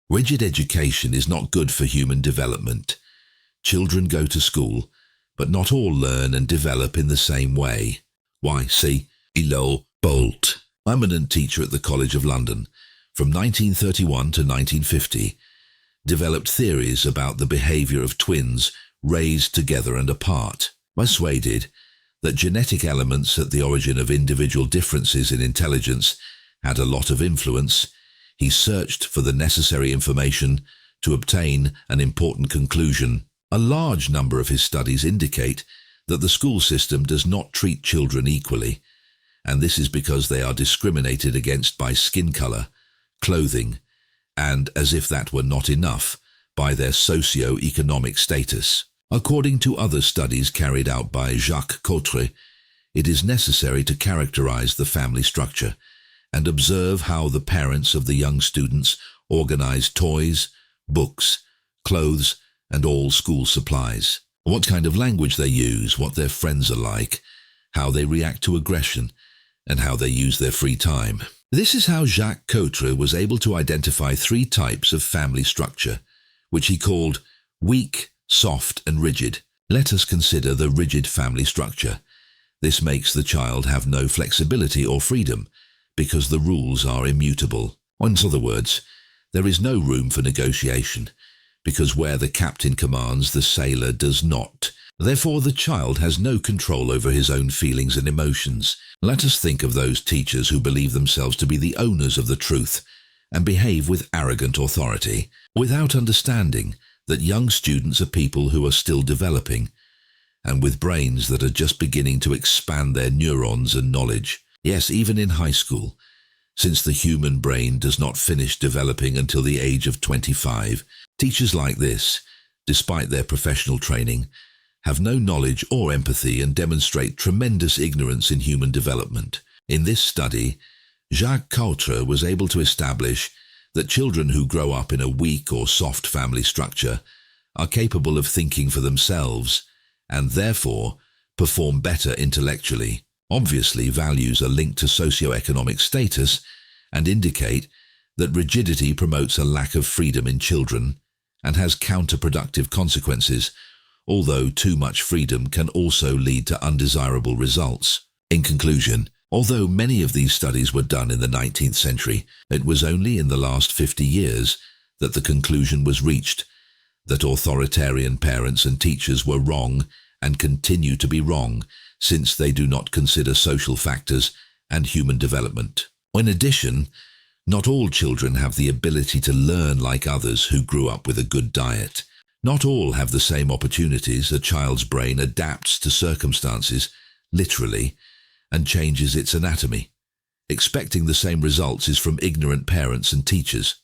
Rigid education is not good for human development. Children go to school, but not all learn and develop in the same way. Why, see, Elo Bolt, eminent teacher at the College of London, from 1931 to 1950, developed theories about the behavior of twins raised together and apart. Persuaded that genetic elements at the origin of individual differences in intelligence had a lot of influence, he searched for the necessary information to obtain an important conclusion. A large number of his studies indicate that the school system does not treat children equally, and this is because they are discriminated against by skin color, clothing, and, as if that were not enough, by their socio-economic status. According to other studies carried out by Jacques Cotre, it is necessary to characterize the family structure and observe how the parents of the young students organize toys, books, clothes, and all school supplies. What kind of language they use, what their friends are like, how they react to aggression, and how they use their free time. This is how Jacques Cotre was able to identify 3 types of family structure, which he called weak, soft, and rigid. Let us consider the rigid family structure. This makes the child have no flexibility or freedom, because the rules are immutable. In other words, there is no room for negotiation, because where the captain commands, the sailor does not. Therefore, the child has no control over his own feelings and emotions. Let us think of those teachers who believe themselves to be the owners of the truth and behave with arrogant authority, without understanding that young students are people who are still developing, and with brains that are just beginning to expand their neurons and knowledge. Yes, even in high school, since the human brain does not finish developing until the age of 25, teachers like this, despite their professional training, have no knowledge or empathy and demonstrate tremendous ignorance in human development. In this study, Jacques Cotre was able to establish that children who grow up in a weak or soft family structure are capable of thinking for themselves and therefore perform better intellectually. Obviously, values are linked to socioeconomic status and indicate that rigidity promotes a lack of freedom in children and has counterproductive consequences, although too much freedom can also lead to undesirable results. In conclusion, although many of these studies were done in the 19th century, it was only in the last 50 years that the conclusion was reached that authoritarian parents and teachers were wrong and continue to be wrong, since they do not consider social factors and human development. In addition, not all children have the ability to learn like others who grew up with a good diet. Not all have the same opportunities. A child's brain adapts to circumstances, literally, and changes its anatomy. Expecting the same results is from ignorant parents and teachers.